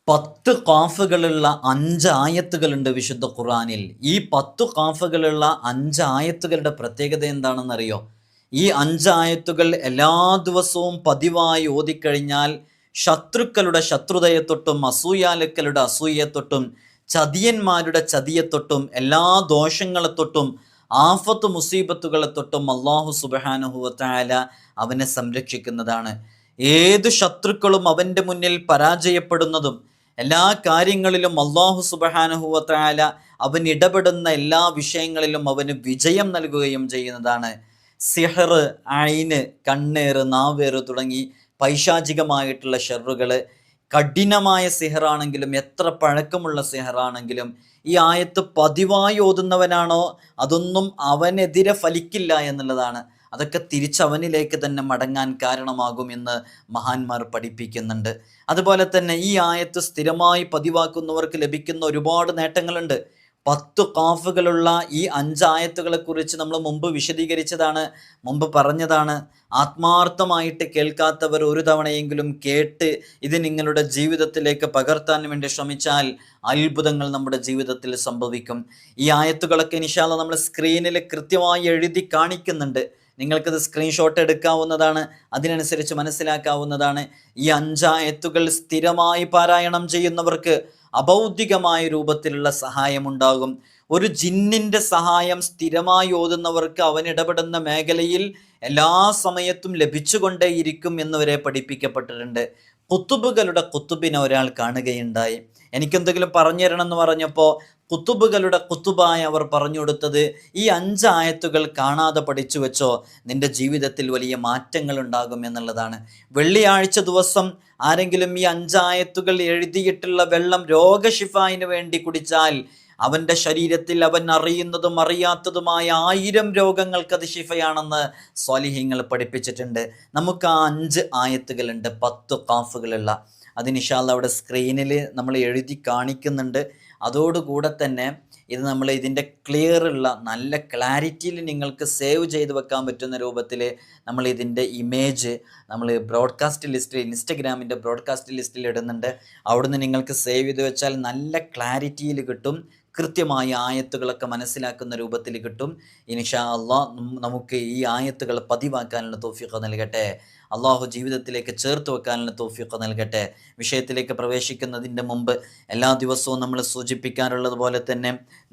10 ഖാഫുകളുള്ള 5 ആയത്തുകളുണ്ട് വിശുദ്ധ ഖുർആനിൽ. ഈ 10 ഖാഫുകളുള്ള 5 ആയത്തുകളുടെ പ്രത്യേകത എന്താണെന്നറിയോ? ഈ 5 ആയത്തുകൾ എല്ലാ ദിവസവും പതിവായി ഓതിക്കഴിഞ്ഞാൽ ശത്രുക്കളുടെ ശത്രുതയെത്തൊട്ടും അസൂയാലുക്കളുടെ അസൂയത്തൊട്ടും ചതിയന്മാരുടെ ചതിയെത്തൊട്ടും എല്ലാ ദോഷങ്ങളെ തൊട്ടും ആഫത്ത് മുസീബത്തുകളെ തൊട്ടും അല്ലാഹു സുബ്ഹാനഹു വ തആല അവനെ സംരക്ഷിക്കുന്നതാണ്. ഏത് ശത്രുക്കളും അവൻ്റെ മുന്നിൽ പരാജയപ്പെടുന്നതും എല്ലാ കാര്യങ്ങളിലും അല്ലാഹു സുബ്ഹാനഹു വ തആല അവൻ ഇടപെടുന്ന എല്ലാ വിഷയങ്ങളിലും അവന് വിജയം നൽകുകയും ചെയ്യുന്നതാണ്. സിഹർ, ഐന്, കണ്ണേറ്, നാവേറ് തുടങ്ങി പൈശാചികമായിട്ടുള്ള ഷെറുകൾ, കഠിനമായ സിഹറാണെങ്കിലും എത്ര പഴക്കമുള്ള സിഹറാണെങ്കിലും ഈ ആയത്ത് പതിവായി ഓതുന്നവനാണോ അതൊന്നും അവനെതിരെ ഫലിക്കില്ല എന്നുള്ളതാണ്. അതൊക്കെ തിരിച്ചവനിലേക്ക് തന്നെ മടങ്ങാൻ കാരണമാകുമെന്ന് മഹാന്മാർ പഠിപ്പിക്കുന്നുണ്ട്. അതുപോലെ തന്നെ ഈ ആയത്ത് സ്ഥിരമായി പതിവാക്കുന്നവർക്ക് ലഭിക്കുന്ന ഒരുപാട് നേട്ടങ്ങളുണ്ട്. 10 ഖാഫുകളുള്ള ഈ 5 ആയത്തുകളെ കുറിച്ച് നമ്മൾ മുമ്പ് വിശദീകരിച്ചതാണ്, മുമ്പ് പറഞ്ഞതാണ്. ആത്മാർത്ഥമായിട്ട് കേൾക്കാത്തവർ ഒരു തവണയെങ്കിലും കേട്ട് ഇത് നിങ്ങളുടെ ജീവിതത്തിലേക്ക് പകർത്താൻ വേണ്ടി ശ്രമിച്ചാൽ അത്ഭുതങ്ങൾ നമ്മുടെ ജീവിതത്തിൽ സംഭവിക്കും. ഈ ആയത്തുകളൊക്കെ ഇൻഷാ അല്ലാഹ് നമ്മൾ സ്ക്രീനിൽ കൃത്യമായി എഴുതി കാണിക്കുന്നുണ്ട്. നിങ്ങൾക്കത് സ്ക്രീൻഷോട്ട് എടുക്കാവുന്നതാണ്, അതിനനുസരിച്ച് മനസ്സിലാക്കാവുന്നതാണ്. ഈ 5 ആയത്തുകൾ സ്ഥിരമായി പാരായണം ചെയ്യുന്നവർക്ക് അഭൗതികമായ രൂപത്തിലുള്ള സഹായമുണ്ടാകും. ഒരു ജിന്നിൻ്റെ സഹായം സ്ഥിരമായി ഓതുന്നവർക്ക് അവൻ ഇടപെടുന്ന മേഖലയിൽ എല്ലാ സമയത്തും ലഭിച്ചുകൊണ്ടേയിരിക്കും എന്നുവരെ പഠിപ്പിക്കപ്പെട്ടിട്ടുണ്ട്. കുത്തുബുകളുടെ കുത്തുബിനെ ഒരാൾ കാണുകയുണ്ടായി. എനിക്കെന്തെങ്കിലും പറഞ്ഞു തരണം എന്ന് പറഞ്ഞപ്പോൾ കുത്തുബുകളുടെ കുത്തുബായ അവർ പറഞ്ഞു കൊടുത്തത്, ഈ 5 ആയത്തുകൾ കാണാതെ പഠിച്ചു വെച്ചോ, നിന്റെ ജീവിതത്തിൽ വലിയ മാറ്റങ്ങൾ ഉണ്ടാകും എന്നുള്ളതാണ്. വെള്ളിയാഴ്ച ദിവസം ആരെങ്കിലും ഈ 5 ആയത്തുകൾ എഴുതിയിട്ടുള്ള വെള്ളം രോഗശിഫായിന് വേണ്ടി കുടിച്ചാൽ അവൻ്റെ ശരീരത്തിൽ അവൻ അറിയുന്നതും അറിയാത്തതുമായ 1000 രോഗങ്ങൾക്ക് അത് ശിഫയാണെന്ന് സ്വാലിഹീങ്ങൾ പഠിപ്പിച്ചിട്ടുണ്ട്. നമുക്ക് ആ 5 ആയത്തുകളുണ്ട്, 10 ഖാഫുകളുള്ള. അത് ഇൻഷാ അല്ലാഹ് അവിടെ സ്ക്രീനിൽ നമ്മൾ എഴുതി കാണിക്കുന്നുണ്ട്. അതോടുകൂടെ തന്നെ ഇത് നമ്മൾ ഇതിൻ്റെ ക്ലിയറുള്ള നല്ല ക്ലാരിറ്റിയിൽ നിങ്ങൾക്ക് സേവ് ചെയ്ത് വെക്കാൻ പറ്റുന്ന രൂപത്തിൽ നമ്മൾ ഇതിൻ്റെ ഇമേജ് നമ്മൾ ബ്രോഡ്കാസ്റ്റ് ലിസ്റ്റിൽ, ഇൻസ്റ്റഗ്രാമിൻ്റെ ബ്രോഡ്കാസ്റ്റ് ലിസ്റ്റിൽ ഇടുന്നുണ്ട്. അവിടുന്ന് നിങ്ങൾക്ക് സേവ് ചെയ്ത് വെച്ചാൽ നല്ല ക്ലാരിറ്റിയിൽ കിട്ടും, കൃത്യമായ ആയത്തുകളൊക്കെ മനസ്സിലാക്കുന്ന രൂപത്തിൽ കിട്ടും. ഇൻഷാ അല്ലാഹ് നമുക്ക് ഈ ആയത്തുകൾ പതിവാക്കാനുള്ള തൗഫീഖ് നൽകട്ടെ. അള്ളാഹു ജീവിതത്തിലേക്ക് ചേർത്ത് വെക്കാനുള്ള തൗഫീഖ് നൽകട്ടെ. വിഷയത്തിലേക്ക് പ്രവേശിക്കുന്നതിൻ്റെ മുമ്പ് എല്ലാ ദിവസവും നമ്മൾ സൂചിപ്പിക്കാറുള്ളത് പോലെ തന്നെ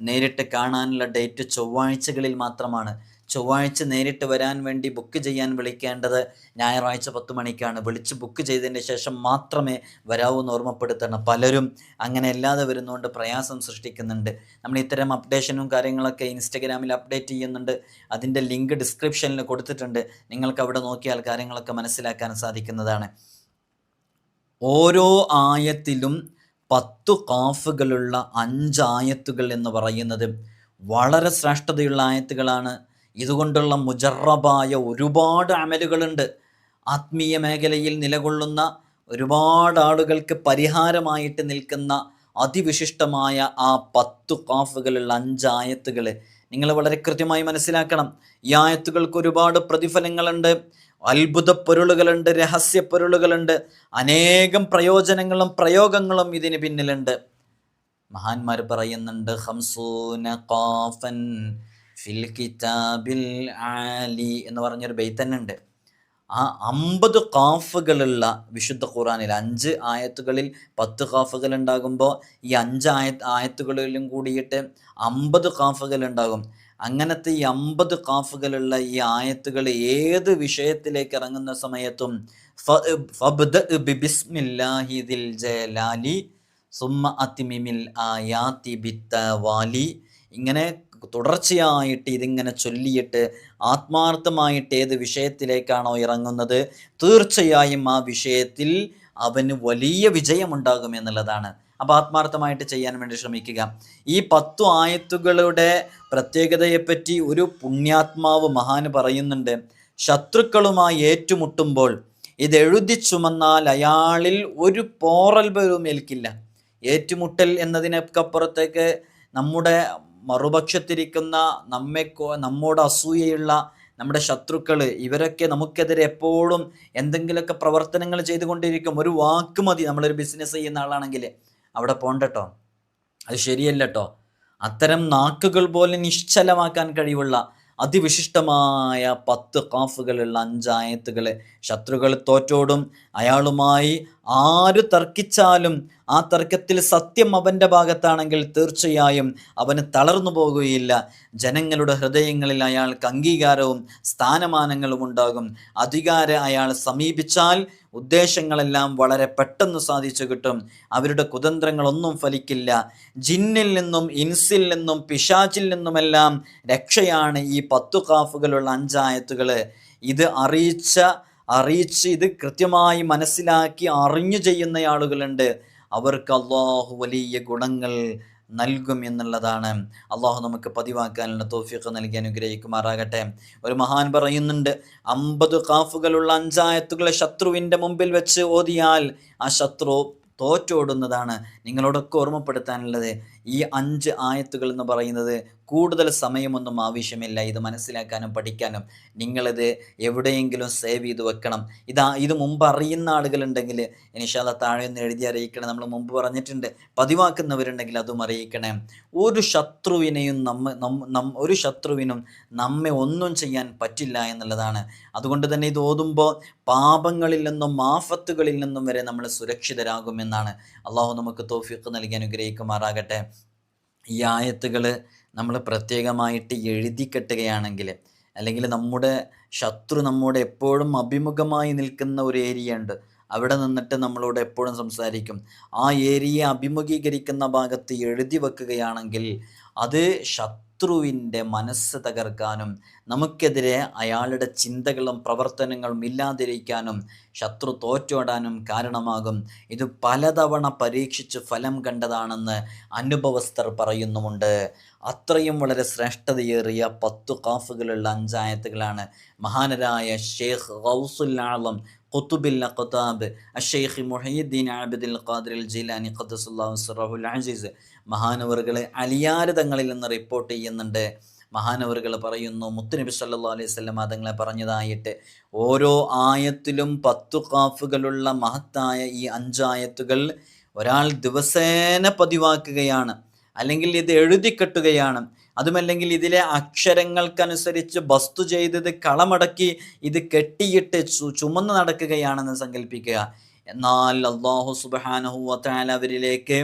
നേരിട്ട് കാണാനുള്ള ഡേറ്റ് ചൊവ്വാഴ്ചകളിൽ മാത്രമാണ്. ചൊവ്വാഴ്ച നേരിട്ട് വരാൻ വേണ്ടി ബുക്ക് ചെയ്യാൻ വിളിക്കേണ്ടത് ഞായറാഴ്ച 10 മണിക്കാണ്. വിളിച്ച് ബുക്ക് ചെയ്തതിന് ശേഷം മാത്രമേ വരാവൂന്ന് ഓർമ്മപ്പെടുത്തണം. പലരും അങ്ങനെ അല്ലാതെ വരുന്നതുകൊണ്ട് പ്രയാസം സൃഷ്ടിക്കുന്നുണ്ട്. നമ്മൾ ഇത്തരം അപ്ഡേഷനും കാര്യങ്ങളൊക്കെ ഇൻസ്റ്റഗ്രാമിൽ അപ്ഡേറ്റ് ചെയ്യുന്നുണ്ട്. അതിൻ്റെ ലിങ്ക് ഡിസ്ക്രിപ്ഷനിൽ കൊടുത്തിട്ടുണ്ട്. നിങ്ങൾക്ക് അവിടെ നോക്കിയാൽ കാര്യങ്ങളൊക്കെ മനസ്സിലാക്കാൻ സാധിക്കുന്നതാണ്. ഓരോ ആയത്തിലും 10 ഖാഫുകളുള്ള 5 ആയത്തുകൾ എന്ന് പറയുന്നത് വളരെ ശ്രേഷ്ഠതയുള്ള ആയത്തുകളാണ്. ഇതുകൊണ്ടുള്ള മുജറബായ ഒരുപാട് അമലുകളുണ്ട്. ആത്മീയ മേഖലയിൽ നിലകൊള്ളുന്ന ഒരുപാട് ആളുകൾക്ക് പരിഹാരമായിട്ട് നിൽക്കുന്ന അതിവിശിഷ്ടമായ ആ 10 ഖാഫുകളുള്ള 5 ആയത്തുകൾ നിങ്ങൾ വളരെ കൃത്യമായി മനസ്സിലാക്കണം. ഈ ആയത്തുകൾക്ക് ഒരുപാട് പ്രതിഫലങ്ങളുണ്ട്, അത്ഭുത പൊരുളുകളുണ്ട്, രഹസ്യ പൊരുളുകളുണ്ട്, അനേകം പ്രയോജനങ്ങളും പ്രയോഗങ്ങളും ഇതിന് പിന്നിലുണ്ട്. മഹാന്മാർ പറയുന്നുണ്ട്, ഖംസൂന ഖാഫൻ ഫിൽ കിതാബിൽ ആലി എന്ന് പറഞ്ഞൊരു ബൈത്ത് തന്നെ ഉണ്ട്. ആ 50 ഖാഫുകളുള്ള വിശുദ്ധ ഖുർആനിൽ 5 ആയത്തുകളിൽ 10 ഖാഫുകൾ ഉണ്ടാകുമ്പോൾ ഈ 5 ആയത്തുകളിലും കൂടിയിട്ട് 50 ഖാഫുകൾ ഉണ്ടാകും. അങ്ങനത്തെ ഈ 50 ഖാഫുകളുള്ള ഈ ആയത്തുകൾ ഏത് വിഷയത്തിലേക്ക് ഇറങ്ങുന്ന സമയത്തും ഫബ്ദഅ ബിസ്മില്ലാഹി ദിൽ ജലാലി സുമ്മ അത്മിമിൽ ആയാതി ബിത്തവാലി, ഇങ്ങനെ തുടർച്ചയായിട്ട് ഇതിങ്ങനെ ചൊല്ലിയിട്ട് ആത്മാർത്ഥമായിട്ട് ഏത് വിഷയത്തിലേക്കാണോ ഇറങ്ങുന്നത് തീർച്ചയായും ആ വിഷയത്തിൽ അവന് വലിയ വിജയമുണ്ടാകും എന്നുള്ളതാണ്. അപ്പോൾ ആത്മാർത്ഥമായിട്ട് ചെയ്യാൻ വേണ്ടി ശ്രമിക്കുക. ഈ 10 ആയത്തുകളുടെ പ്രത്യേകതയെപ്പറ്റി ഒരു പുണ്യാത്മാവ് മഹാന് പറയുന്നുണ്ട്. ശത്രുക്കളുമായി ഏറ്റുമുട്ടുമ്പോൾ ഇത് എഴുതി ചുമന്നാൽ അയാളിൽ ഒരു പോറൽ പോലും ഏൽക്കില്ല. ഏറ്റുമുട്ടൽ എന്നതിനൊക്കപ്പുറത്തേക്ക് നമ്മുടെ മറുപക്ഷത്തിരിക്കുന്ന നമ്മോട് അസൂയയുള്ള നമ്മുടെ ശത്രുക്കൾ, ഇവരൊക്കെ നമുക്കെതിരെ എപ്പോഴും എന്തെങ്കിലുമൊക്കെ പ്രവർത്തനങ്ങൾ ചെയ്തുകൊണ്ടിരിക്കും. ഒരു വാക്ക് മതി, നമ്മളൊരു ബിസിനസ് ചെയ്യുന്ന ആളാണെങ്കിൽ അവിടെ പോണ്ടട്ടോ, അത് ശരിയല്ല കേട്ടോ. അത്തരം നാക്കുകൾ പോലെ നിശ്ചലമാക്കാൻ കഴിവുള്ള അതിവിശിഷ്ടമായ 10 ഖാഫുകളുള്ള 5 ആയത്തുകൾ. ശത്രുക്കൾ തോറ്റോടും. അയാളുമായി ആര് തർക്കിച്ചാലും ആ തർക്കത്തിൽ സത്യം അവൻ്റെ ഭാഗത്താണെങ്കിൽ തീർച്ചയായും അവന് തളർന്നു പോകുകയില്ല. ജനങ്ങളുടെ ഹൃദയങ്ങളിൽ അയാൾക്ക് അംഗീകാരവും സ്ഥാനമാനങ്ങളും ഉണ്ടാകും. അധികാരം അയാൾ സമീപിച്ചാൽ ഉദ്ദേശങ്ങളെല്ലാം വളരെ പെട്ടെന്ന് സാധിച്ചു കിട്ടും. അവരുടെ കുതന്ത്രങ്ങളൊന്നും ഫലിക്കില്ല. ജിന്നിൽ നിന്നും ഇൻസിൽ നിന്നും പിശാചിൽ നിന്നുമെല്ലാം രക്ഷയാണ് ഈ 10 ഖാഫുകളുള്ള 5 ആയത്തുകൾ. ഇത് അറിയിച്ച് ഇത് കൃത്യമായി മനസ്സിലാക്കി അറിഞ്ഞു ചെയ്യുന്ന ആളുകളുണ്ട്. അവർക്ക് അള്ളാഹു വലിയ ഗുണങ്ങൾ നൽകും എന്നുള്ളതാണ്. അള്ളാഹു നമുക്ക് പതിവാക്കാനുള്ള തൗഫീഖ് നൽകി അനുഗ്രഹിക്കുമാറാകട്ടെ. ഒരു മഹാൻ പറയുന്നുണ്ട്, 50 ഖാഫുകളുള്ള 5 ആയത്തുകൾ ശത്രുവിൻ്റെ മുമ്പിൽ വെച്ച് ഓതിയാൽ ആ ശത്രു തോറ്റോടുന്നതാണ്. നിങ്ങളോടൊക്കെ ഓർമ്മപ്പെടുത്താനുള്ളത്, ഈ 5 ആയത്തുകൾ എന്ന് പറയുന്നത് കൂടുതൽ സമയമൊന്നും ആവശ്യമില്ല. ഇത് മനസ്സിലാക്കാനും പഠിക്കാനും നിങ്ങളിത് എവിടെയെങ്കിലും സേവ് ചെയ്ത് വെക്കണം. ഇത് മുമ്പ് അറിയുന്ന ആളുകളുണ്ടെങ്കിൽ ഇൻഷാ അല്ലാഹ് താഴെ ഒന്ന് എഴുതി അറിയിക്കണം. നമ്മൾ മുമ്പ് പറഞ്ഞിട്ടുണ്ട്. പതിവാക്കുന്നവരുണ്ടെങ്കിൽ അതും അറിയിക്കണേ. ഒരു ശത്രുവിനും നമ്മെ ഒന്നും ചെയ്യാൻ പറ്റില്ല എന്നുള്ളതാണ്. അതുകൊണ്ട് തന്നെ ഇത് ഓതുമ്പോൾ പാപങ്ങളിൽ നിന്നും ആഫത്തുകളിൽ നിന്നും വരെ നമ്മൾ സുരക്ഷിതരാകുമെന്നാണ്. അള്ളാഹു നമുക്ക് തൗഫീഖ് നൽകി അനുഗ്രഹിക്കുമാറാകട്ടെ. ഈ ആയത്തുകൾ നമ്മൾ പ്രത്യേകമായിട്ട് എഴുതി കെട്ടുകയാണെങ്കിൽ, അല്ലെങ്കിൽ നമ്മുടെ ശത്രു നമ്മോട് എപ്പോഴും അഭിമുഖമായി നിൽക്കുന്ന ഒരു ഏരിയ ഉണ്ട്, അവിടെ നിന്നിട്ട് നമ്മളോട് എപ്പോഴും സംസാരിക്കും. ആ ഏരിയയെ അഭിമുഖീകരിക്കുന്ന ഭാഗത്ത് എഴുതി വെക്കുകയാണെങ്കിൽ അത് ശത്രുവിൻ്റെ മനസ്സ് തകർക്കാനും നമുക്കെതിരെ അയാളുടെ ചിന്തകളും പ്രവർത്തനങ്ങളും ഇല്ലാതിരിക്കാനും ശത്രു തോറ്റോടാനും കാരണമാകും. ഇത് പലതവണ പരീക്ഷിച്ച് ഫലം കണ്ടതാണെന്ന് അനുഭവസ്ഥർ പറയുന്നുമുണ്ട്. അത്രയും വളരെ ശ്രേഷ്ഠതയേറിയ 10 ഖാഫുകളുള്ള 5 ആയത്തുകളാണ് മഹാനരായ ഷെയ്ഖ് ഗൗസുൽ ആളം ഖുതുബുൽ അഖ്താബ് അഷ്ശൈഖ് മുഹയ്യിദ്ദീൻ അബ്ദുൽ ഖാദിർ ജീലാനി ഖദ്ദസല്ലാഹു സിറഹുൽ അസീസ് മഹാനവറുകൾ അലിയാർ തങ്ങളിൽ നിന്ന് റിപ്പോർട്ട് ചെയ്യുന്നുണ്ട്. മഹാനവറുകൾ പറയുന്നു, മുത്തുനബി സല്ലല്ലാഹു അലൈഹി വസല്ലം തങ്ങളെ പറഞ്ഞതായിട്ട്, ഓരോ ആയത്തിലും 10 ഖാഫുകളുള്ള മഹത്തായ ഈ 5 ആയത്തുകൾ ഒരാൾ ദിവസേന പതിവാക്കുകയാണ്, അല്ലെങ്കിൽ ഇത് എഴുതിക്കെട്ടുകയാണ്, അതുമല്ലെങ്കിൽ ഇതിലെ അക്ഷരങ്ങൾക്കനുസരിച്ച് ബസ്തു ചെയ്തത് കളമടക്കി ഇത് കെട്ടിയിട്ട് ചുമന്ന് നടക്കുകയാണെന്ന് സങ്കല്പിക്കുക. എന്നാൽ അല്ലാഹു സുബ്ഹാനഹു വ തആല അവരിലേക്ക്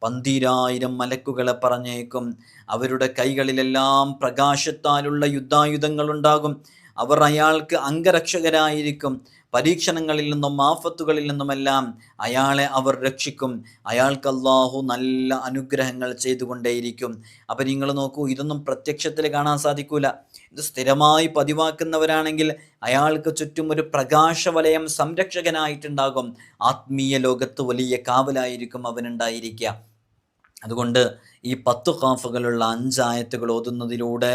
12,000 മലക്കുകളെ പറഞ്ഞേക്കും. അവരുടെ കൈകളിലെല്ലാം പ്രകാശത്താലുള്ള യുദ്ധായുധങ്ങളുണ്ടാകും. അവർ അയാൾക്ക് അംഗരക്ഷകരായിരിക്കും. പരീക്ഷണങ്ങളിൽ നിന്നും ആഫത്തുകളിൽ നിന്നുമെല്ലാം അയാളെ അവർ രക്ഷിക്കും. അയാൾക്ക് അല്ലാഹു നല്ല അനുഗ്രഹങ്ങൾ ചെയ്തുകൊണ്ടേയിരിക്കും. അപ്പം നിങ്ങൾ നോക്കൂ, ഇതൊന്നും പ്രത്യക്ഷത്തിൽ കാണാൻ സാധിക്കൂല. ഇത് സ്ഥിരമായി പതിവാക്കുന്നവരാണെങ്കിൽ അയാൾക്ക് ചുറ്റും ഒരു പ്രകാശവലയം സംരക്ഷകനായിട്ടുണ്ടാകും. ആത്മീയ ലോകത്ത് വലിയ കാവലായിരിക്കും അവനുണ്ടായിരിക്കുക. അതുകൊണ്ട് ഈ 10 ഖാഫുകളുള്ള 5 ആയത്തുകൾ ഓതുന്നതിലൂടെ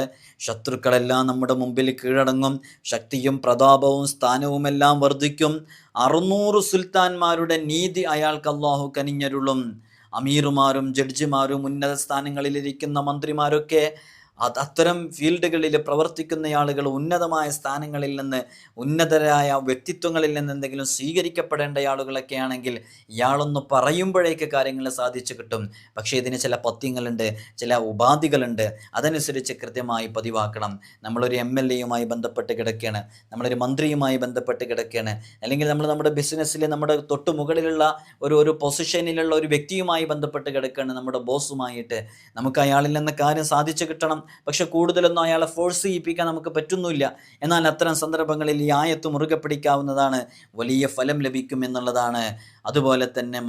ശത്രുക്കളെല്ലാം നമ്മുടെ മുമ്പിൽ കീഴടങ്ങും. ശക്തിയും പ്രതാപവും സ്ഥാനവുമെല്ലാം വർദ്ധിക്കും. 600 സുൽത്താൻമാരുടെ നീതി അയാൾക്ക് അല്ലാഹു കനിഞ്ഞരുളും. അമീറുമാരും ജഡ്ജിമാരും ഉന്നത സ്ഥാനങ്ങളിലിരിക്കുന്ന മന്ത്രിമാരൊക്കെ അത്തരം ഫീൽഡുകളിൽ പ്രവർത്തിക്കുന്ന ആളുകൾ ഉന്നതമായ സ്ഥാനങ്ങളിൽ നിന്ന്, ഉന്നതരായ വ്യക്തിത്വങ്ങളിൽ നിന്ന് എന്തെങ്കിലും സ്വീകരിക്കപ്പെടേണ്ട ആളുകളൊക്കെ ആണെങ്കിൽ ഇയാളൊന്ന് പറയുമ്പോഴേക്ക് കാര്യങ്ങൾ സാധിച്ചു കിട്ടും. പക്ഷേ ഇതിന് ചില പത്യങ്ങളുണ്ട്, ചില ഉപാധികളുണ്ട്. അതനുസരിച്ച് കൃത്യമായി പതിവാക്കണം. നമ്മളൊരു MLA-യുമായി ബന്ധപ്പെട്ട് കിടക്കുകയാണ്, നമ്മളൊരു മന്ത്രിയുമായി ബന്ധപ്പെട്ട് കിടക്കുകയാണ്, അല്ലെങ്കിൽ നമ്മൾ നമ്മുടെ ബിസിനസ്സിൽ നമ്മുടെ തൊട്ട് മുകളിലുള്ള ഒരു പൊസിഷനിലുള്ള ഒരു വ്യക്തിയുമായി ബന്ധപ്പെട്ട് കിടക്കുകയാണ്, നമ്മുടെ ബോസുമായിട്ട്. നമുക്ക് അയാളിൽ നിന്ന് കാര്യം സാധിച്ചു കിട്ടണം. പക്ഷെ കൂടുതലൊന്നും അയാളെ ഫോഴ്സ് ചെയ്യിപ്പിക്കാൻ നമുക്ക് പറ്റുന്നില്ല. എന്നാൽ അത്തരം സന്ദർഭങ്ങളിൽ ഈ ആയത്ത് മുറുകെ പിടിക്കാവുന്നതാണ്, വലിയ ഫലം ലഭിക്കും എന്നുള്ളതാണ്. അതുപോലെ തന്നെ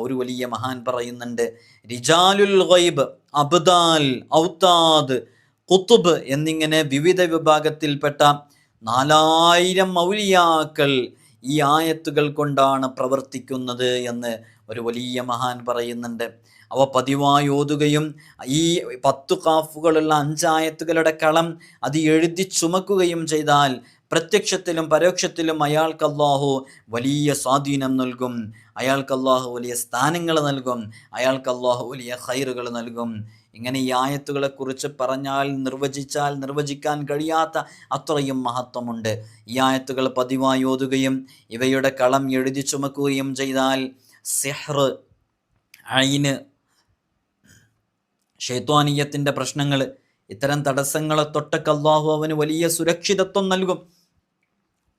ഒരു വലിയ മഹാൻ പറയുന്നുണ്ട്, റിജാലുൽ ഗൈബ്, അബ്ദാൽ, ഔതാദ്, ഖുതുബ് എന്നിങ്ങനെ വിവിധ വിഭാഗത്തിൽപ്പെട്ട 4000 ഔലിയാക്കൾ ഈ ആയത്തുകൾ കൊണ്ടാണ് പ്രവർത്തിക്കുന്നത് എന്ന് ഒരു വലിയ മഹാൻ പറയുന്നുണ്ട്. അവ പതിവായി ഓതുകയും ഈ 10 ഖാഫുകളുള്ള 5 ആയത്തുകളുടെ കളം അത് എഴുതി ചുമക്കുകയും ചെയ്താൽ പ്രത്യക്ഷത്തിലും പരോക്ഷത്തിലും അയാൾക്ക് അല്ലാഹു വലിയ സ്വാധീനം നൽകും. അയാൾക്ക് അല്ലാഹു വലിയ സ്ഥാനങ്ങൾ നൽകും. അയാൾക്ക് അല്ലാഹു വലിയ ഖൈറുകൾ നൽകും. ഇങ്ങനെ ഈ ആയത്തുകളെക്കുറിച്ച് പറഞ്ഞാൽ നിർവചിച്ചാൽ നിർവചിക്കാൻ കഴിയാത്ത അത്രയും മഹത്വമുണ്ട്. ഈ ആയത്തുകൾ പതിവായി ഓതുകയും ഇവയുടെ കളം എഴുതി ചുമക്കുകയും ചെയ്താൽ സിഹ്ർ, ഐന്, ശൈത്വാനീയത്തിൻ്റെ പ്രശ്നങ്ങൾ, ഇത്തരം തടസ്സങ്ങളെ തൊട്ടൊക്കെ അള്ളാഹു അവന് വലിയ സുരക്ഷിതത്വം നൽകും.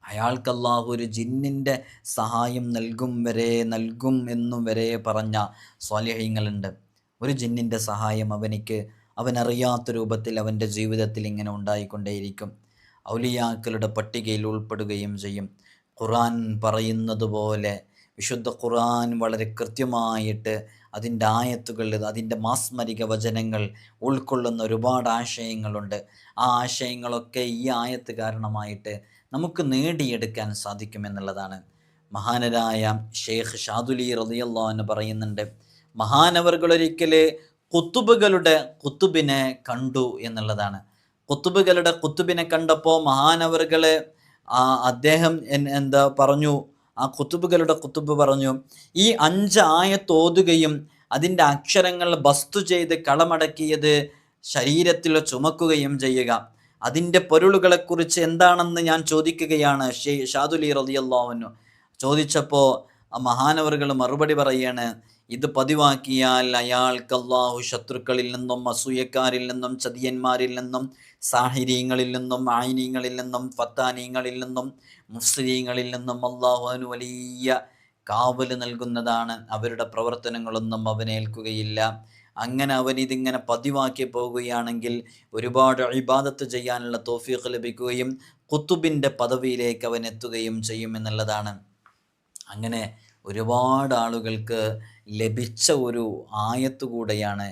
അയാൾക്ക് അള്ളാഹു ഒരു ജിന്നിൻ്റെ സഹായം നൽകും എന്നും വരെ പറഞ്ഞ സ്വാലിഹീങ്ങളുണ്ട്. ഒരു ജിന്നിൻ്റെ സഹായം അവനറിയാത്ത രൂപത്തിൽ അവൻ്റെ ജീവിതത്തിൽ ഇങ്ങനെ ഉണ്ടായിക്കൊണ്ടേയിരിക്കും. ഔലിയാക്കളുടെ പട്ടികയിൽ ഉൾപ്പെടുകയും ചെയ്യും. ഖുർആൻ പറയുന്നത് പോലെ വിശുദ്ധ ഖുർആൻ വളരെ കൃത്യമായിട്ട് അതിൻ്റെ ആയത്തുകൾ, അതിൻ്റെ മാസ്മരിക വചനങ്ങൾ ഉൾക്കൊള്ളുന്ന ഒരുപാട് ആശയങ്ങളുണ്ട്. ആ ആശയങ്ങളൊക്കെ ഈ ആയത്ത് കാരണമായിട്ട് നമുക്ക് നേടിയെടുക്കാൻ സാധിക്കുമെന്നുള്ളതാണ്. മഹാനരായ ഷെയ്ഖ് ഷാദുലി റളിയല്ലാഹു അൻഹു പറയുന്നുണ്ട്, മഹാനവറുകളൊരിക്കൽ കുത്തുബിനെ കണ്ടു എന്നുള്ളതാണ്. കുത്തുബിനെ കണ്ടപ്പോൾ മഹാനവറുകൾ അദ്ദേഹം പറഞ്ഞു, ആ കുത്തുബ് പറഞ്ഞു, ഈ 5 ആയത്ത് ഓതുകയും അതിൻ്റെ അക്ഷരങ്ങൾ ബസ്തു ചെയ്ത് കളമടക്കിയത് ശരീരത്തിൽ ചുമക്കുകയും ചെയ്യുക. അതിൻ്റെ പൊരുളുകളെക്കുറിച്ച് എന്താണെന്ന് ഞാൻ ചോദിക്കുകയാണ്. ഷാദുലി റളിയല്ലാഹു അൻഹു ചോദിച്ചപ്പോൾ മഹാനവറുകൾ മറുപടി പറയാണ്, ഇത് പതിവാക്കിയാൽ അയാൾക്ക് അല്ലാഹു ശത്രുക്കളിൽ നിന്നും, അസൂയക്കാരിൽ നിന്നും, ചതിയന്മാരിൽ നിന്നും, സാഹിരീങ്ങളിൽ നിന്നും, ആയിനീങ്ങളിൽ നിന്നും, ഫത്താനീങ്ങളിൽ നിന്നും, മുഫ്സിരീങ്ങളിൽ നിന്നും അല്ലാഹു അവന് വലിയ കാവൽ നൽകുന്നതാണ്. അവരുടെ പ്രവർത്തനങ്ങളൊന്നും അവനേൽക്കുകയില്ല. അങ്ങനെ അവനിതിങ്ങനെ പതിവാക്കി പോകുകയാണെങ്കിൽ ഒരുപാട് ഇബാദത്ത് ചെയ്യാനുള്ള തൗഫീഖ് ലഭിക്കുകയും ഖുതുബിൻ്റെ പദവിയിലേക്ക് അവൻ എത്തുകയും ചെയ്യുമെന്നുള്ളതാണ്. അങ്ങനെ ഒരുപാട് ആളുകൾക്ക് ലഭിച്ച ഒരു ആയത്ത് കൂടെയാണ്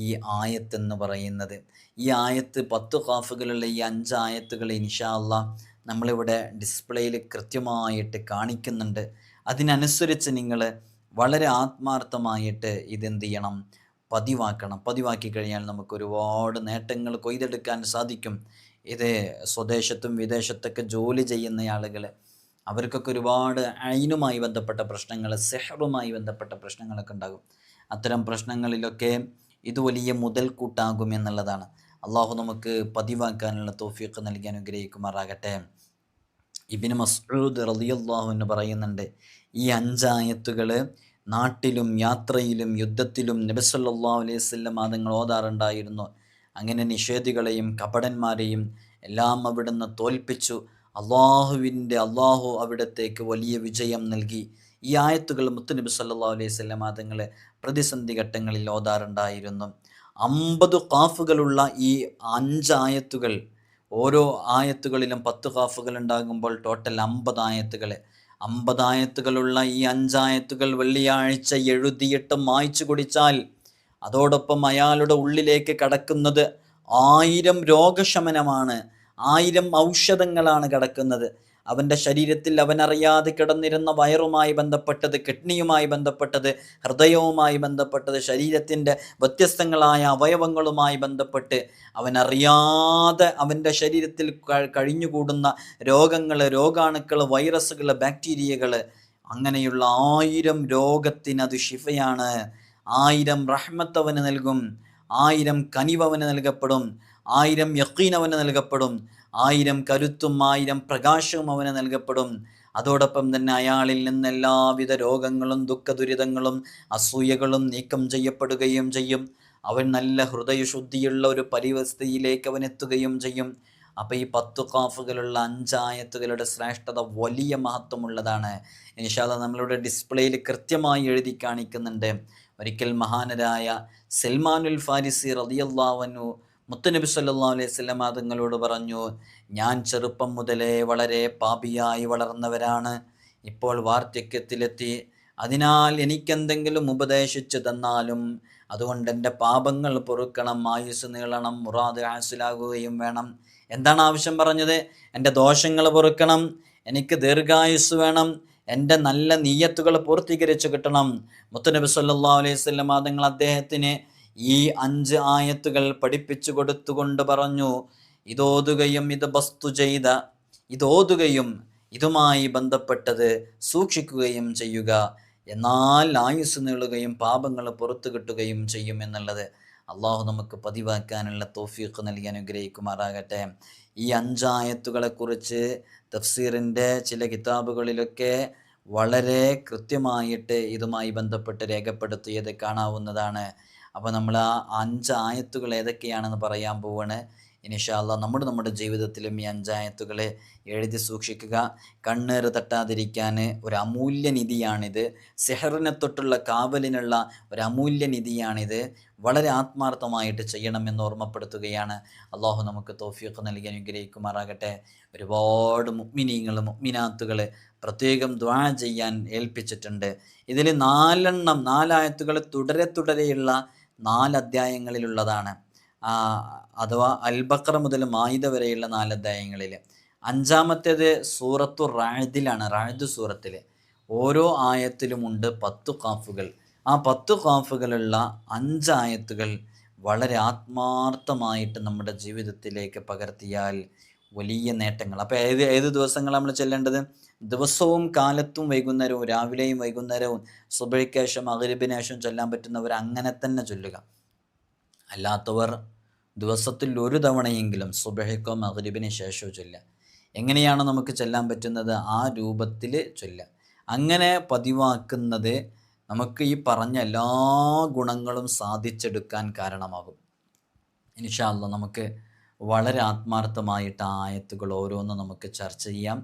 ഈ ആയത്തെന്ന് പറയുന്നത്. ഈ ആയത്ത് 10 ഖാഫുകളുള്ള ഈ 5 ആയത്തുകൾ ഇൻഷാ അല്ലാഹ് നമ്മളിവിടെ ഡിസ്പ്ലേയിൽ കൃത്യമായിട്ട് കാണിക്കുന്നുണ്ട്. അതിനനുസരിച്ച് നിങ്ങൾ വളരെ ആത്മാർത്ഥമായിട്ട് ഇതെന്ത് ചെയ്യണം, പതിവാക്കണം. പതിവാക്കി കഴിഞ്ഞാൽ നമുക്ക് ഒരുപാട് നേട്ടങ്ങൾ കൊയ്തെടുക്കാൻ സാധിക്കും. ഇത് സ്വദേശത്തും വിദേശത്തൊക്കെ ജോലി ചെയ്യുന്ന ആളുകൾ, അവർക്കൊക്കെ ഒരുപാട് ഐനുമായി ബന്ധപ്പെട്ട പ്രശ്നങ്ങൾ, സിഹ്റുമായി ബന്ധപ്പെട്ട പ്രശ്നങ്ങളൊക്കെ ഉണ്ടാകും. അത്തരം പ്രശ്നങ്ങളിലൊക്കെ ഇത് വലിയ മുതൽക്കൂട്ടാകും എന്നുള്ളതാണ്. അള്ളാഹു നമുക്ക് പതിവാക്കാനുള്ള തൗഫീഖ് നൽകി അനുഗ്രഹിക്കുമാറാകട്ടെ. ഇബ്നു മസ്ഊദ് റളിയല്ലാഹു അൻഹു പറയുന്നുണ്ട്, ഈ 5 ആയത്തുകൾ നാട്ടിലും യാത്രയിലും യുദ്ധത്തിലും നബി സല്ലല്ലാഹു അലൈഹി വസല്ലം തങ്ങൾ ഓതാറുണ്ടായിരുന്നു. അങ്ങനെ നിഷേധികളെയും കപടന്മാരെയും എല്ലാം അവിടുന്ന് തോൽപ്പിച്ചു. അള്ളാഹു അവിടത്തേക്ക് വലിയ വിജയം നൽകി. ഈ ആയത്തുകൾ മുത്തുനബി സല്ലല്ലാഹു അലൈഹി വസല്ലം തങ്ങൾ പ്രതിസന്ധി ഘട്ടങ്ങളിൽ ഓതാറുണ്ടായിരുന്നു. 50 ഖാഫുകളുള്ള ഈ 5 ആയത്തുകൾ, ഓരോ ആയത്തുകളിലും 10 ഖാഫുകൾ ഉണ്ടാകുമ്പോൾ ടോട്ടൽ 50 ആയത്തുകൾ. 50 ആയത്തുകളുള്ള ഈ 5 ആയത്തുകൾ വെള്ളിയാഴ്ച എഴുതിയിട്ട് മായ്ച്ചു കുടിച്ചാൽ അതോടൊപ്പം അയാളുടെ ഉള്ളിലേക്ക് കടക്കുന്നത് 1000 രോഗശമനമാണ്, 1000 ഔഷധങ്ങളാണ് കടക്കുന്നത്. അവൻ്റെ ശരീരത്തിൽ അവനറിയാതെ കിടന്നിരുന്ന വയറുമായി ബന്ധപ്പെട്ടത്, കിഡ്നിയുമായി ബന്ധപ്പെട്ടത്, ഹൃദയവുമായി ബന്ധപ്പെട്ടത്, ശരീരത്തിൻ്റെ വ്യത്യസ്തങ്ങളായ അവയവങ്ങളുമായി ബന്ധപ്പെട്ട് അവനറിയാതെ അവൻ്റെ ശരീരത്തിൽ കഴിഞ്ഞുകൂടുന്ന രോഗങ്ങൾ, രോഗാണുക്കൾ, വൈറസുകൾ, ബാക്ടീരിയകൾ, അങ്ങനെയുള്ള 1000 രോഗത്തിനത് ശിഫയാണ്. 1000 റഹ്മത്ത് അവന് നൽകും, 1000 കനിവ് അവന് നൽകപ്പെടും, 1000 യഖീൻ അവന് നൽകപ്പെടും, 1000 കരുത്തും 1000 പ്രകാശവും അവന് നൽകപ്പെടും. അതോടൊപ്പം തന്നെ അയാളിൽ നിന്ന് എല്ലാവിധ രോഗങ്ങളും ദുഃഖദുരിതങ്ങളും അസൂയകളും നീക്കം ചെയ്യപ്പെടുകയും ചെയ്യും. അവൻ നല്ല ഹൃദയശുദ്ധിയുള്ള ഒരു പരിവസ്ഥയിലേക്ക് അവൻ എത്തുകയും ചെയ്യും. അപ്പോൾ ഈ 10 ഖാഫുകളുള്ള 5 ആയത്തുകളുടെ ശ്രേഷ്ഠത വലിയ മഹത്വമുള്ളതാണ്. ഇൻഷാ അല്ലാഹ് നമ്മളുടെ ഡിസ്പ്ലേയിൽ കൃത്യമായി എഴുതി കാണിക്കുന്നുണ്ട്. ഒരിക്കൽ മഹാനരായ സൽമാനുൽ ഫാരിസി റളിയല്ലാഹു അൻഹു മുത്തുനബി സല്ലല്ലാഹു അലൈഹി വസല്ലം തങ്ങളോട് പറഞ്ഞു, ഞാൻ ചെറുപ്പം മുതലേ വളരെ പാപിയായി വളർന്നവരാണ്, ഇപ്പോൾ വാർദ്ധക്യത്തിലെത്തി. അതിനാൽ എനിക്കെന്തെങ്കിലും ഉപദേശിച്ചു തന്നാലും അതുകൊണ്ട് എൻ്റെ പാപങ്ങൾ പൊറുക്കണം, ആയുസ് നീളണം, മുറാദ് ഹാസിലാകുകയും വേണം. എന്താണ് ആവശ്യം പറഞ്ഞത്? എൻ്റെ ദോഷങ്ങൾ പൊറുക്കണം, എനിക്ക് ദീർഘായുസ് വേണം, എൻ്റെ നല്ല നിയ്യത്തുകൾ പൂർത്തീകരിച്ച് കിട്ടണം. മുത്തുനബി സല്ലല്ലാഹു അലൈഹി വസല്ലം തങ്ങൾ അദ്ദേഹത്തിന് ഈ 5 ആയത്തുകൾ പഠിപ്പിച്ചു കൊടുത്തുകൊണ്ട് പറഞ്ഞു, ഇതോതുകയും ഇത് ബസ്തു ചെയ്ത ഇതോതുകയും ഇതുമായി ബന്ധപ്പെട്ടത് സൂക്ഷിക്കുകയും ചെയ്യുക, എന്നാൽ ആയുസ് നീളുകയും പാപങ്ങൾ പുറത്തു കിട്ടുകയും ചെയ്യും എന്നുള്ളത്. അള്ളാഹു നമുക്ക് പതിവാക്കാനുള്ള തൗഫീഖ് നൽകി അനുഗ്രഹിക്കുമാറാകട്ടെ. ഈ 5 ആയത്തുകളെക്കുറിച്ച് തഫ്സീറിൻ്റെ ചില കിതാബുകളിലൊക്കെ വളരെ കൃത്യമായിട്ട് ഇതുമായി ബന്ധപ്പെട്ട് രേഖപ്പെടുത്തിയത് കാണാവുന്നതാണ്. അപ്പോൾ നമ്മൾ ആ 5 ആയത്തുകൾ ഏതൊക്കെയാണെന്ന് പറയാൻ പോവാണ്. ഇൻഷാ അല്ലാഹ് നമ്മുടെ ജീവിതത്തിലും ഈ 5 ആയത്തുകൾ എഴുതി സൂക്ഷിക്കുക. കണ്ണേറ് തട്ടാതിരിക്കാൻ ഒരു അമൂല്യ നിധിയാണിത്. സിഹറിനെ തൊട്ടുള്ള കാവലിനുള്ള ഒരു അമൂല്യ നിധിയാണിത്. വളരെ ആത്മാർത്ഥമായിട്ട് ചെയ്യണമെന്ന് ഓർമ്മപ്പെടുത്തുകയാണ്. അള്ളാഹു നമുക്ക് തൗഫീഖ് നൽകി അനുഗ്രഹിക്കുമാറാകട്ടെ. ഒരുപാട് മുഅ്മിനീങ്ങൾ മുഅ്മിനാത്തുകൾ പ്രത്യേകം ദുആ ചെയ്യാൻ ഏൽപ്പിച്ചിട്ടുണ്ട്. ഇതിൽ 4 ആയത്തുകൾ തുടരെയുള്ള 4 അധ്യായങ്ങളിലുള്ളതാണ്. അഥവാ അൽ-ബഖറ മുതൽ മാഇദ വരെയുള്ള 4 അധ്യായങ്ങളിൽ. 5-ാമത്തേത് സൂറത്തു റാഅദിലാണ്. റാഅദ് സൂറത്തിൽ ഓരോ ആയത്തിലുമുണ്ട് 10 ഖാഫുകൾ. ആ 10 ഖാഫുകളുള്ള 5 ആയത്തുകൾ വളരെ ആത്മാർത്ഥമായിട്ട് നമ്മുടെ ജീവിതത്തിലേക്ക് പകർത്തിയാൽ വലിയ നേട്ടങ്ങൾ. അപ്പോൾ ഏത് ദിവസങ്ങൾ നമ്മൾ ചെല്ലേണ്ടത്? ദിവസവും കാലത്തും വൈകുന്നേരവും, രാവിലെയും വൈകുന്നേരവും, സുബഹിക്ക് ശേഷം മഗ്‌രിബിന് ശേഷം ചൊല്ലാൻ പറ്റുന്നവർ അങ്ങനെ തന്നെ ചൊല്ലുക. അല്ലാത്തവർ ദിവസത്തിൽ ഒരു തവണയെങ്കിലും സുബഹിക്കോ മഗ്‌രിബിന് ശേഷമോ ചൊല്ലുക. എങ്ങനെയാണ് നമുക്ക് ചൊല്ലാൻ പറ്റുന്നത് ആ രൂപത്തിൽ ചൊല്ലുക. അങ്ങനെ പതിവാക്കുന്നത് നമുക്ക് ഈ പറഞ്ഞ എല്ലാ ഗുണങ്ങളും സാധിച്ചെടുക്കാൻ കാരണമാകും. ഇൻഷാ അല്ലാഹ് നമുക്ക് വളരെ ആത്മാർത്ഥമായിട്ട് ആ ആയത്തുകൾ ഓരോന്നും നമുക്ക് ചർച്ച ചെയ്യാം.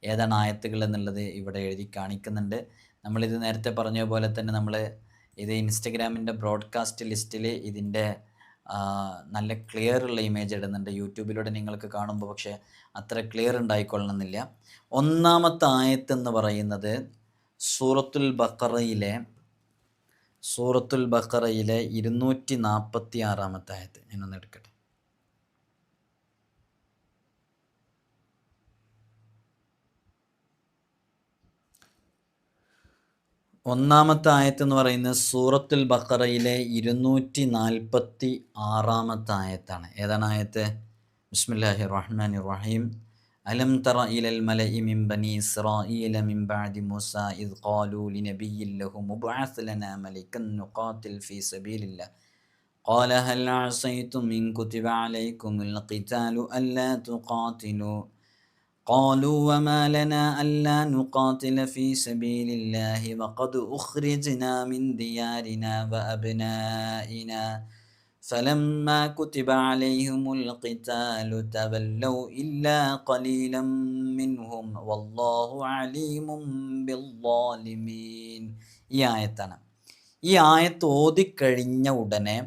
ഏതാണ് ആയത്തുകൾ എന്നുള്ളത് ഇവിടെ എഴുതി കാണിക്കുന്നുണ്ട്. നമ്മളിത് നേരത്തെ പറഞ്ഞ പോലെ തന്നെ നമ്മൾ ഇത് ഇൻസ്റ്റഗ്രാമിൻ്റെ ബ്രോഡ്കാസ്റ്റ് ലിസ്റ്റിൽ ഇതിൻ്റെ നല്ല ക്ലിയർ ഉള്ള ഇമേജ് ഇടുന്നുണ്ട്. യൂട്യൂബിലൂടെ നിങ്ങൾക്ക് കാണുമ്പോൾ പക്ഷേ അത്ര ക്ലിയർ ഉണ്ടായിക്കൊള്ളണമെന്നില്ല. 1-ാമത്തെ ആയത്ത് എന്ന് പറയുന്നത് സൂറത്തുൽ ബഖറയിലെ 246-ാമത്തെ ആയത്ത്. ഞാനൊന്ന് എടുക്കട്ടെ. 1-ാമത്തെ ആയത്ത് എന്ന് പറയുന്നത് സൂറത്തുൽ ബഖറയിലെ 246-ാമത്തെ ആയത്താണ്. ഏതാണ് ആയത്ത്? ബിസ്മില്ലാഹിർ റഹ്മാനിർ റഹീം. അലം തറ ഇലൽ മലഇ മിൻ ബനി ഇസ്രായീല മിൻ ബഅദി മൂസാ ഇദ് ഖാലൂ ലിനബിയ്യിൻ ലഹു മുബ്അസ് ലനാ മലിക്കൻ നുഖാതിൽ ഫീ സബീലില്ലാഹ് ഖാല ഹൽ അസൈതും ഇൻ കുതിബ അലൈക്കുമുൽ ഖിതാലു അല്ലാ തുഖാതിലൂ قالوا وما لنا ألا نقاتل في سبيل الله وقد أخرجنا من ديارنا وأبنائنا فلما كتب عليهم القتال تولوا إلا قليلا منهم والله عليم بالظالمين. ഈ ആയത്താണ്. ഈ ആയത്ത് ഓതിക്കഴിഞ്ഞ ഉടനെ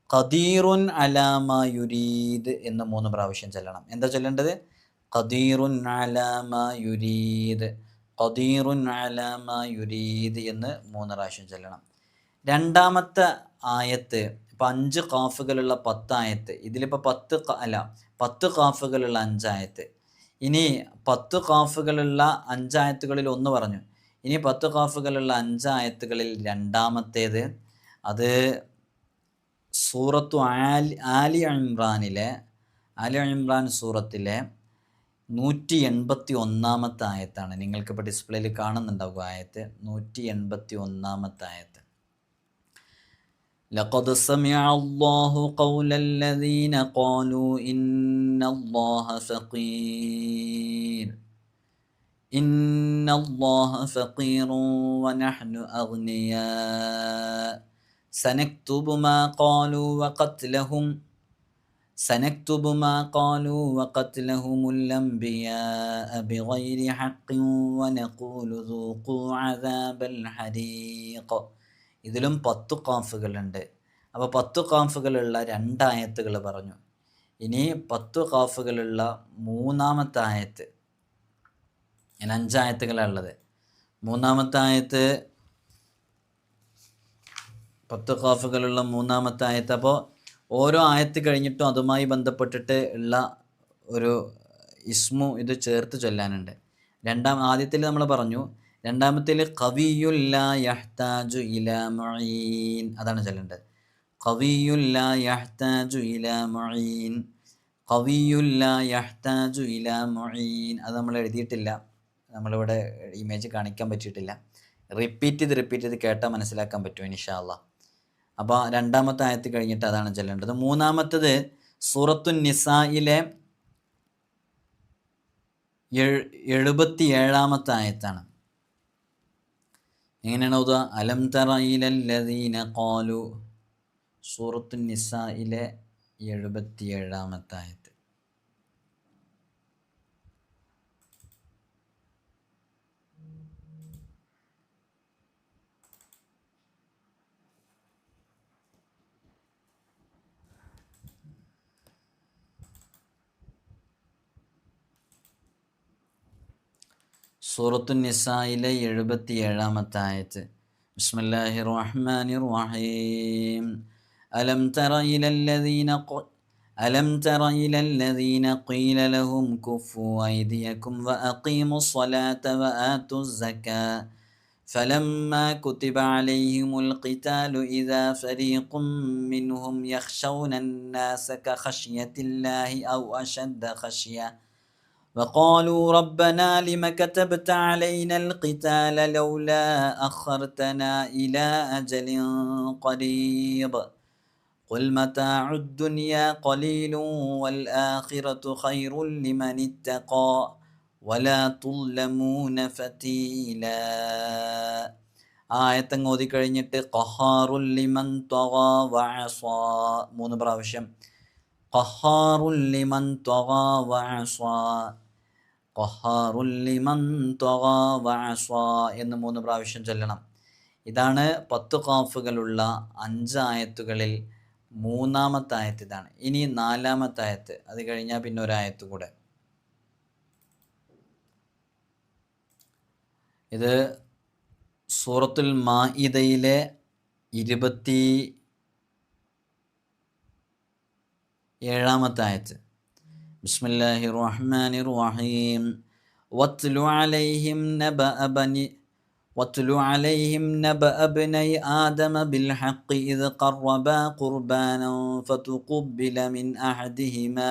ഖദീറുൻ അലാമ യുരീദ് എന്ന് 3 പ്രാവശ്യം ചൊല്ലണം. എന്താ ചൊല്ലേണ്ടത്? ഖദീറുൻ അലാമ യുരീദ്, ഖദീറുൻ അലാമ യുരീദ് എന്ന് 3 പ്രാവശ്യം ചൊല്ലണം. 2-ാമത്തെ ആയത്ത് ഇപ്പം 5 ഖാഫുകളുള്ള 10 ആയത്ത്. ഇതിലിപ്പോൾ 10 ഖാഫുകളുള്ള 5 ആയത്ത്. ഇനി 10 ഖാഫുകളുള്ള 5 ആയത്തുകളിൽ 1 പറഞ്ഞു. ഇനി 10 ഖാഫുകളുള്ള 5 ആയത്തുകളിൽ 2-ാമത്തേത് അത് സൂറത്തു ആലി ഇമ്രാൻ സൂറത്തിലെ 181-ാമത്തെ ആയത്താണ്. നിങ്ങൾക്കിപ്പോൾ ഡിസ്പ്ലേയിൽ കാണുന്നുണ്ടാവുക ആയത്ത്. 181-ാമത്തെ ആയത്ത്. ലഖദ് സമിഅ അല്ലാഹു ഖൗലല്ലദീന ഖാലൂ ഇന്നല്ലാഹ ഫഖീറുൻ വനഹ്നു അഗ്നിയാ സനക്തുബു മാ ഖാലൂ وقتلهم الأنبياء بغير حق ونقول ذوقوا عذاب الحريق. ഇതിലും 10 ഖാഫുകളുണ്ട്. അപ്പോൾ 10 ഖാഫുകളുള്ള 2 ആയത്തുകൾ പറഞ്ഞു. ഇനി 10 ഖാഫുകളുള്ള 3-ാമത്തെ ആയത്ത്. ഇങ്ങനെ 5 ആയത്തുകളാണ് ഉള്ളത്. 3-ാമത്തെ ആയത്ത് 10 ഖാഫുകളുള്ള 3-ാമത്തെ ആയത്ത്. അപ്പോൾ ഓരോ ആയത്ത് കഴിഞ്ഞിട്ടും അതുമായി ബന്ധപ്പെട്ടിട്ട് ഉള്ള ഒരു ഇസ്മു ഇത് ചേർത്ത് ചൊല്ലാനുണ്ട്. ആദ്യത്തിൽ നമ്മൾ പറഞ്ഞു. 2-ാമത്തിൽ ഖവിയുൽ ലാ യഹ്താജു ഇലാ മുഈൻ, അതാണ് ചൊല്ലേണ്ടത്. ഖവിയുൽ ലാ യഹ്താജു ഇലാ മുഈൻ, ഖവിയുൽ ലാ യഹ്താജു ഇലാ മുഈൻ. അത് നമ്മൾ എഴുതിയിട്ടില്ല, നമ്മളിവിടെ ഇമേജ് കാണിക്കാൻ പറ്റിയിട്ടില്ല. റിപ്പീറ്റ് ചെയ്ത് കേട്ടാൽ മനസ്സിലാക്കാൻ പറ്റും ഇൻഷാ അല്ലാഹ്. അപ്പോൾ രണ്ടാമത്തെ ആയത്ത് കഴിഞ്ഞിട്ട് അതാണ് ചൊല്ലേണ്ടത്. മൂന്നാമത്തത് സൂറത്തുൻ നിസായിലെ 77-ാമത്തെ ആയത്താണ്. എങ്ങനെയാണ് ഓതുക? അലം തറ ഇലല്ലദീന ഖാലു, സൂറത്തുൻ നിസായിലെ 77-ാമത്തെ ആയത്ത്. സൂറത്തുൻ നിസായിലെ 77-ാമത്തെ ആയത്ത്. ബിസ്മില്ലാഹിർ റഹ്മാനിർ റഹീം. അലം തറ ഇലല്ലദീന ഖീല ലഹും കുഫു ഐദിയകും വഅഖീമുസ് സ്വലാത വആതുസ് സകാ ഫലമ്മാ കുതിബ അലൈഹിമുൽ ഖിതാലു ഇദാ ഫരീഖും മിൻഹും യഖ്ശൗന അന്നാസ കഖശ്യത്തില്ലാഹി ഔ അശദ്ദ ഖശ്യ وقالوا ربنا لم كتبت علينا القتال لولا أخرتنا إلى أجل قريب قل متاع الدنيا قليل والآخرة خير لمن اتقى ولا تظلمون فتيلا. ആയത്തങ്ങ് ഓതിക്കഴിഞ്ഞിട്ട് ഖഹാറുൽ ലിമൻ ത്വഗാ വഅസാ 3 പ്രാവശ്യം. ഖഹാറുൽ ലിമൻ ത്വഗാ വഅസാ, ഖഹാറുൽ ലിമൻ ത്വഗാ വഅസാ എന്ന് 3 പ്രാവശ്യം ചൊല്ലണം. ഇതാണ് 10 ഖാഫുകളുള്ള 5 ആയത്തുകളിൽ മൂന്നാമത്തെ ആയത്ത് ഇതാണ്. ഇനി 4-ാമത്തെ ആയത്ത്, അത് കഴിഞ്ഞാൽ പിന്നെ ഒരായത്ത് കൂടെ. ഇത് സൂറത്തുൽ മാഇദയിലെ 27-ാമത്തെ ആയത്ത്. ബിസ്മില്ലാഹിർ റഹ്മാനിർ റഹീം. വത്ലു അലൈഹിം നബഅ ബനി ആദമ ബിൽ ഹഖ് ഇദ് ഖറബാ ഖുർബാനൻ ഫതുഖുബ്ബില മിൻ അഹദിഹിമാ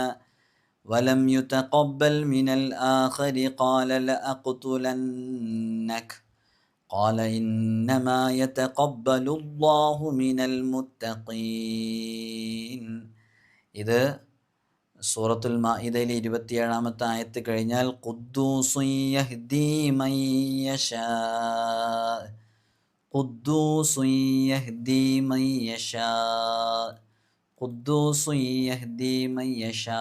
വലം യുതഖബ്ബൽ മിനൽ ആഖരി ഖാല ലഅഖ്തുലന്നക ഖാല ഇന്നമാ യതഖബ്ബലുല്ലാഹു മിനൽ മുത്തഖീൻ. ഇത് സൂറത്തുൽ മാഇദയിലെ 27-ാമത്തെ ആയത്ത് കഴിഞ്ഞാൽ ഖുദ്ദൂസുൻ യഹ്ദീ മൻ യശാ, ഖുദ്ദൂസുൻ യഹ്ദീ മൻ യശാ, ഖുദ്ദൂസുൻ യഹ്ദീ മൻ യശാ.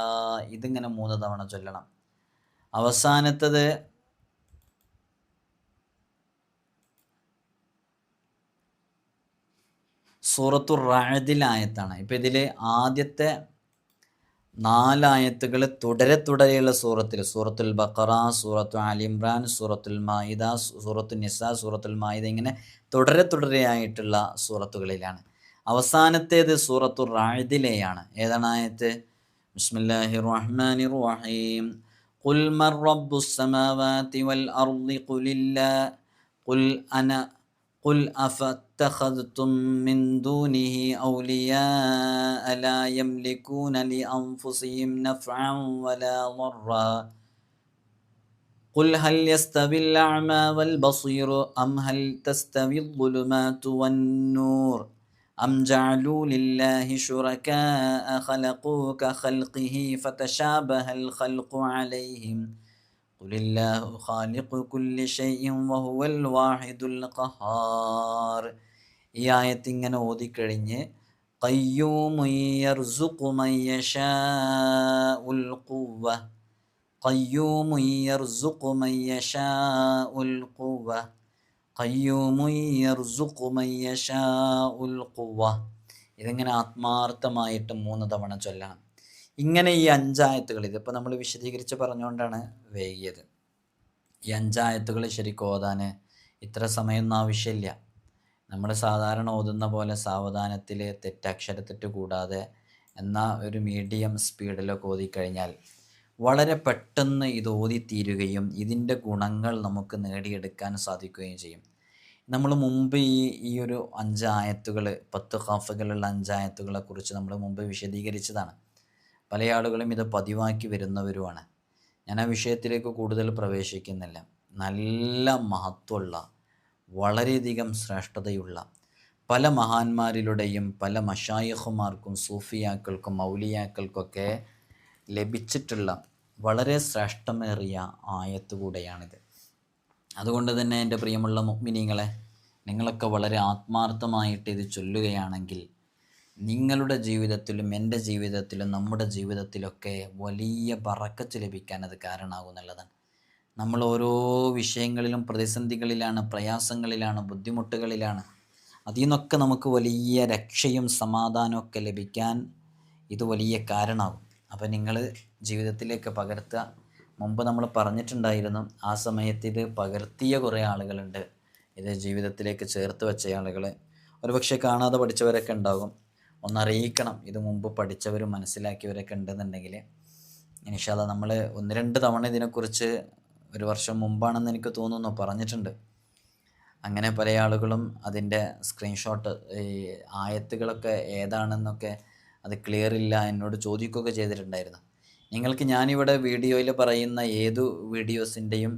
ഇതിങ്ങനെ 3 തവണ ചൊല്ലണം. അവസാനത്തത് സൂറത്തുർ റഅദിലെ ആയത്താണ്. ഇപ്പം ഇതിൽ ആദ്യത്തെ 4 ആയത്തുകൾ തുടരെയുള്ള സൂറത്തുൽ ബഖറ, സൂറത്തു ആലി ഇംറാൻ, സൂറത്തുൽ മാഇദ, സൂറത്തുൽ നിസാ, സൂറത്തുൽ മാഇദ, ഇങ്ങനെ തുടരെയായിട്ടുള്ള സൂറത്തുകളിലാണ്. അവസാനത്തേത് സൂറത്തുർ റഅദിലെയാണ്. ഏതാണ് ആയത്ത്? ബിസ്മില്ലാഹിർ റഹ്മാനിർ റഹീം. ഖുൽ മർ റബ്ബുസ് സമാവാതി വൽ അർളി ഖുൽ അഫത്തഖദ്തും മിൻ ദൂനിഹി ഔലിയാഅ ലാ യംലികൂന ലിഅൻഫുസിഹിം നഫ്അൻ വലാ ളർറാ ഖുൽ ഹൽ യസ്തവിൽ അഅമാ വൽ ബസീറു അം ഹൽ തസ്തവിൽ ളുലുമാതു വൻ നൂർ അം ജഅലൂ ലില്ലാഹി ശുറകാഅ ഖലഖൂ കഖൽഖിഹി ഫതശാബഹൽ ഖൽഖു അലൈഹിം ഖുലില്ലാഹു ഖാലിഖു കുല്ലി ഷൈഇൻ വഹുവൽ വാഹിദുൽ ഖഹാർ. ഈ ആയത്ത് ഇങ്ങനെ ഓതിക്കഴിഞ്ഞ് ഖയ്യൂമുൻ യർസുഖു മൻ യശാഉൽ ഖുവ്വ, ഖയ്യൂമുൻ യർസുഖു മൻ യശാഉൽ ഖുവ്വ, ഖയ്യൂമുൻ യർസുഖു മൻ യശാഉൽ ഖുവ്വ. ഇതിങ്ങനെ ആത്മാർത്ഥമായിട്ട് 3 തവണ ചൊല്ലണം. ഇങ്ങനെ ഈ 5 ആയത്തുകൾ, ഇതിപ്പോൾ നമ്മൾ വിശദീകരിച്ച് പറഞ്ഞുകൊണ്ടാണ് വൈകിയത്. ഈ 5 ആയത്തുകൾ ശരിക്കും ഓതാൻ ഇത്ര സമയമൊന്നും ആവശ്യമില്ല. നമ്മൾ സാധാരണ ഓതുന്ന പോലെ സാവധാനത്തിൽ തെറ്റക്ഷരത്തെറ്റ് കൂടാതെ എന്നാൽ ഒരു മീഡിയം സ്പീഡിലൊക്കെ ഓതിക്കഴിഞ്ഞാൽ വളരെ പെട്ടെന്ന് ഇത് ഓതിത്തീരുകയും ഇതിൻ്റെ ഗുണങ്ങൾ നമുക്ക് നേടിയെടുക്കാൻ സാധിക്കുകയും ചെയ്യും. നമ്മൾ മുമ്പ് ഈ ഒരു 5 ആയത്തുകൾ, 10 ഖാഫുകളുള്ള 5 ആയത്തുകളെ കുറിച്ച് നമ്മൾ മുമ്പ് വിശദീകരിച്ചതാണ്. പല ആളുകളും ഇത് പതിവാക്കി വരുന്നവരുമാണ്. ഞാൻ ആ വിഷയത്തിലേക്ക് കൂടുതൽ പ്രവേശിക്കുന്നില്ല. നല്ല മഹത്വമുള്ള, വളരെയധികം ശ്രേഷ്ഠതയുള്ള പല മഹാന്മാരിലൂടെയും പല മശായിഖുമാർക്കും സൂഫിയാക്കൾക്കും മൗലിയാക്കൾക്കൊക്കെ ലഭിച്ചിട്ടുള്ള വളരെ ശ്രേഷ്ഠമേറിയ ആയത്ത് കൂടെയാണിത്. അതുകൊണ്ട് തന്നെ എൻ്റെ പ്രിയമുള്ള മുഅ്മിനീങ്ങളെ, നിങ്ങളൊക്കെ വളരെ ആത്മാർത്ഥമായിട്ട് ഇത് ചൊല്ലുകയാണെങ്കിൽ നിങ്ങളുടെ ജീവിതത്തിലും എൻ്റെ ജീവിതത്തിലും നമ്മുടെ ജീവിതത്തിലൊക്കെ വലിയ ബറക്കത്ത് ലഭിക്കാൻ അത് കാരണമാകുന്നുള്ളതാണ്. നമ്മൾ ഓരോ വിഷയങ്ങളിലും പ്രതിസന്ധികളിലാണ്, പ്രയാസങ്ങളിലാണ്, ബുദ്ധിമുട്ടുകളിലാണ്. അതിൽ നിന്നൊക്കെ നമുക്ക് വലിയ രക്ഷയും സമാധാനമൊക്കെ ലഭിക്കാൻ ഇത് വലിയ കാരണമാകും. അപ്പോൾ നിങ്ങൾ ജീവിതത്തിലേക്ക് പകർത്തുക. മുമ്പ് നമ്മൾ പറഞ്ഞിട്ടുണ്ടായിരുന്നു, ആ സമയത്ത് ഇത് പകർത്തിയ കുറേ ആളുകളുണ്ട്, ഇത് ജീവിതത്തിലേക്ക് ചേർത്ത് വെച്ച ആളുകൾ. ഒരുപക്ഷെ കാണാതെ പഠിച്ചവരൊക്കെ ഉണ്ടാകും. ഒന്നറിയിക്കണം, ഇത് മുമ്പ് പഠിച്ചവരും മനസ്സിലാക്കിയവരൊക്കെ ഉണ്ടെന്നുണ്ടെങ്കിൽ. ഇൻഷാ അല്ലാഹ് നമ്മൾ 1-2 തവണ ഇതിനെക്കുറിച്ച്, 1 വർഷം മുമ്പാണെന്ന് എനിക്ക് തോന്നുന്നു, പറഞ്ഞിട്ടുണ്ട്. അങ്ങനെ പല ആളുകളും അതിൻ്റെ സ്ക്രീൻഷോട്ട്, ഈ ആയത്തുകളൊക്കെ ഏതാണെന്നൊക്കെ അത് ക്ലിയർ ഇല്ല എന്നോട് ചോദിക്കുകയൊക്കെ ചെയ്തിട്ടുണ്ടായിരുന്നു. നിങ്ങൾക്ക് ഞാനിവിടെ വീഡിയോയിൽ പറയുന്ന ഏതു വീഡിയോസിൻ്റെയും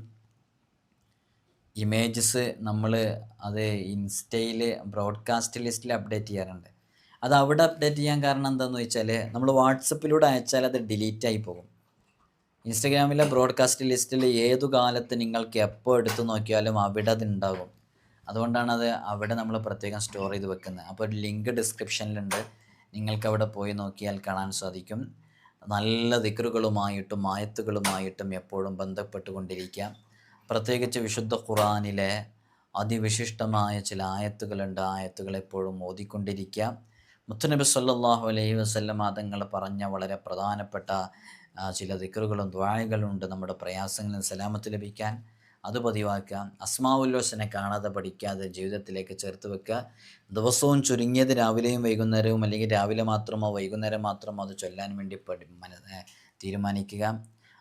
ഇമേജസ് നമ്മൾ അത് ഇൻസ്റ്റയിൽ ബ്രോഡ്കാസ്റ്റ് ലിസ്റ്റിൽ അപ്ഡേറ്റ് ചെയ്യാറുണ്ട്. അത് അവിടെ അപ്ഡേറ്റ് ചെയ്യാൻ കാരണം എന്താണെന്ന് വെച്ചാൽ, നമ്മൾ വാട്സപ്പിലൂടെ അയച്ചാൽ അത് ഡിലീറ്റ് ആയി പോകും. ഇൻസ്റ്റഗ്രാമിലെ ബ്രോഡ്കാസ്റ്റ് ലിസ്റ്റിൽ ഏതു കാലത്ത് നിങ്ങൾക്ക് എപ്പോൾ എടുത്തു നോക്കിയാലും അവിടെ അത് ഉണ്ടാകും. അതുകൊണ്ടാണ് അത് അവിടെ നമ്മൾ പ്രത്യേകം സ്റ്റോർ ചെയ്ത് വെക്കുന്നത്. അപ്പോൾ ഒരു ലിങ്ക് ഡിസ്ക്രിപ്ഷനിലുണ്ട്, നിങ്ങൾക്ക് അവിടെ പോയി നോക്കിയാൽ കാണാൻ സാധിക്കും. നല്ല ദിക്റുകളുമായിട്ടും ആയത്തുകളുമായിട്ടും എപ്പോഴും ബന്ധപ്പെട്ടുകൊണ്ടിരിക്കാം. പ്രത്യേകിച്ച് വിശുദ്ധ ഖുർആനിലെ അതിവിശിഷ്ടമായ ചില ആയത്തുകളുണ്ട്, ആയത്തുകൾ എപ്പോഴും ഓതിക്കൊണ്ടിരിക്കാം. മുത്തുനബി സല്ലല്ലാഹു അലൈഹി വസല്ലം തങ്ങൾ പറഞ്ഞ വളരെ പ്രധാനപ്പെട്ട ചില ദിക്റുകളും ദുആകളും ഉണ്ട് നമ്മുടെ പ്രയാസങ്ങളിൽ സലാമത്ത് ലഭിക്കാൻ. അത് പതിവാക്കാം. അസ്മാഉൽ ഹുസ്ന കാണാതെ പഠിക്കാതെ ജീവിതത്തിലേക്ക് ചേർത്ത് വെക്കുക. ദിവസവും ചുരുങ്ങിയത് രാവിലെയും വൈകുന്നേരവും, അല്ലെങ്കിൽ രാവിലെ മാത്രമോ വൈകുന്നേരം മാത്രമോ അത് ചൊല്ലാൻ വേണ്ടി തീരുമാനിക്കുക.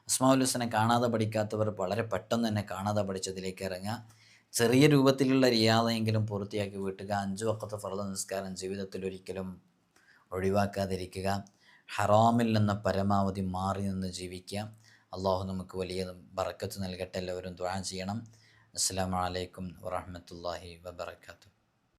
അസ്മാഉൽ ഹുസ്ന കാണാതെ പഠിക്കാത്തവർ വളരെ പെട്ടെന്ന് തന്നെ കാണാതെ പഠിച്ചതിലേക്ക് ഇറങ്ങുക. ചെറിയ രൂപത്തിലുള്ള റിയാദയെങ്കിലും പൂർത്തിയാക്കി വീട്ടുക. 5 വഖത്ത് ഫർള് നിസ്കാരം ജീവിതത്തിൽ ഒരിക്കലും ഒഴിവാക്കാതിരിക്കുക. ഹറാമിൽ നിന്ന് പരമാവധി മാറി നിന്ന് ജീവിക്കുക. അള്ളാഹു നമുക്ക് വലിയ ബറക്കത്ത് നൽകട്ടെ. എല്ലാവരും ദുആ ചെയ്യണം. അസ്സലാമു അലൈക്കും വറഹ്മത്തുള്ളാഹി വബറകാതുഹു.